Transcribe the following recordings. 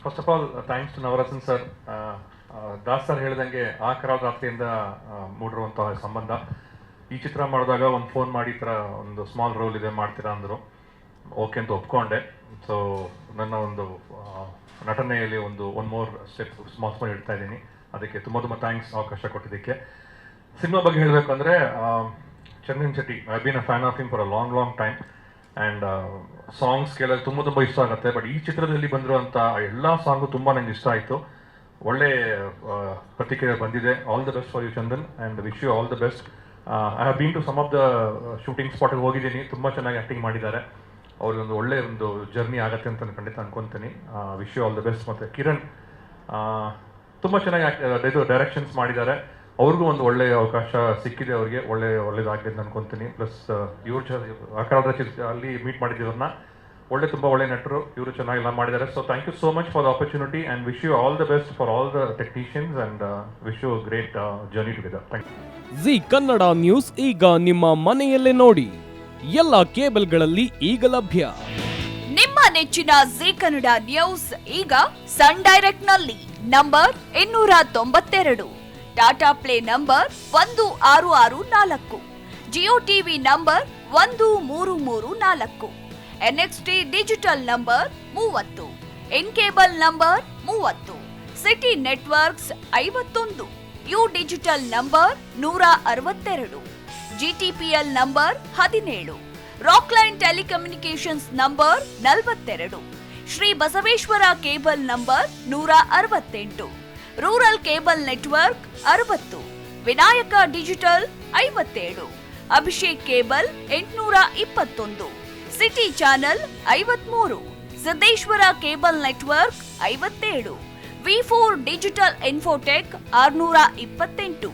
First of all thanks to Navarasan sir. Das sir ಹೇಳ್ದಂಗೆ ಆ ಕರಾಳ ರಾತ್ರಿಯಿಂದ ಮೂಡಿರುವಂತಹ ಸಂಬಂಧ. ಈ ಚಿತ್ರ ಮಾಡಿದಾಗ ಒಂದು ಫೋನ್ ಮಾಡಿ ಈ ಥರ ಒಂದು ಸ್ಮಾಲ್ ರೋಲ್ ಇದೆ ಮಾಡ್ತೀರಾ ಅಂದರು. ಓಕೆ ಅಂತ ಒಪ್ಕೊಂಡೆ. ಸೊ ನನ್ನ ಒಂದು ನಟನೆಯಲ್ಲಿ ಒನ್ ಮೋರ್ ಸ್ಟೆಪ್ ಸ್ಮಾಲ್ ಇಡ್ತಾ ಇದ್ದೀನಿ. ಅದಕ್ಕೆ ತುಂಬ ಥ್ಯಾಂಕ್ಸ್ ಅವಕಾಶ ಕೊಟ್ಟಿದ್ದಕ್ಕೆ. ಸಿನಿಮಾ ಬಗ್ಗೆ ಹೇಳಬೇಕು ಅಂದರೆ Chandan Shetty, I been a fan of him for a long time. And songs ಕೇಳೋದು ತುಂಬ ಇಷ್ಟ ಆಗುತ್ತೆ. ಬಟ್ ಈ ಚಿತ್ರದಲ್ಲಿ ಬಂದಿರುವಂಥ ಎಲ್ಲ ಸಾಂಗು ತುಂಬ ನನಗೆ ಇಷ್ಟ ಆಯಿತು. ಒಳ್ಳೆ ಪ್ರತಿಕ್ರಿಯೆ ಬಂದಿದೆ. All the best for you Chandan and wish you all the best. I have been to some of the shooting ಸ್ಪಾಟ್ಗೆ ಹೋಗಿದ್ದೀನಿ. ತುಂಬ ಚೆನ್ನಾಗಿ ಆ್ಯಕ್ಟಿಂಗ್ ಮಾಡಿದ್ದಾರೆ. ಅವ್ರಿಗೊಂದು ಒಳ್ಳೆ ಒಂದು ಜರ್ನಿ ಆಗುತ್ತೆ ಅಂತ ಖಂಡಿತ ಅನ್ಕೊತೀನಿ. Wish you all the best. ಮತ್ತು ಕಿರಣ್ ತುಂಬ ಚೆನ್ನಾಗಿ ಡೈರೆಕ್ಷನ್ಸ್ ಮಾಡಿದ್ದಾರೆ. ಅವ್ರಿಗೂ ಒಂದು ಒಳ್ಳೆಯ ಅವಕಾಶ ಸಿಕ್ಕಿದೆ. ಅವ್ರಿಗೆ ಒಳ್ಳೇದಾಗಿದೆ ಅಂತ ಅನ್ಕೊತೀನಿ. ಪ್ಲಸ್ ಇವ್ರು ಅಲ್ಲಿ ಮೀಟ್ ಮಾಡಿದ್ದೀವ್ರನ್ನ ತುಂಬ ಒಳ್ಳೆ ನಟರು. ಇವರು ಚೆನ್ನಾಗೆಲ್ಲ ಮಾಡಿದ್ದಾರೆ. So thank you so much for the opportunity and wish you all the best for all the technicians and wish you great journey together. Thank you. Zee Kannada news ಈಗ ನಿಮ್ಮ ಮನೆಯಲ್ಲೇ ನೋಡಿ. ಎಲ್ಲ ಕೇಬಲ್ಗಳಲ್ಲಿ ಈಗ ಲಭ್ಯ. ನಿಮ್ಮ ನೆಚ್ಚಿನ ಜಿ ಕನ್ನಡ ನ್ಯೂಸ್ ಈಗ ಸನ್ ಡೈರೆಕ್ಟ್ ನಲ್ಲಿ number 292, Tata play number 1664, Jio TV number 1334, NXT digital number 30, N cable number 30, city networks 51, U digital number 162, GTPL number 17, Rockline telecommunications number 42, Shri Basaveshwara cable number 168, rural cable network 60, Vinayaka digital 57, Abhishek cable 821, city channel 53, Siddeshwara cable network 57, V4 digital Infotech 628,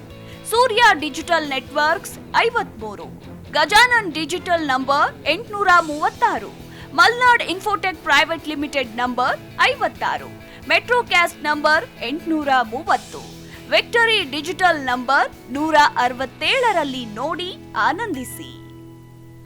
ಸೂರ್ಯ digital networks 53, Gajanan digital number 836, Malnad infotech private limited number 56, Metrocast number 830, victory digital number 167ರಲ್ಲಿ ನೋಡಿ ಆನಂದಿಸಿ.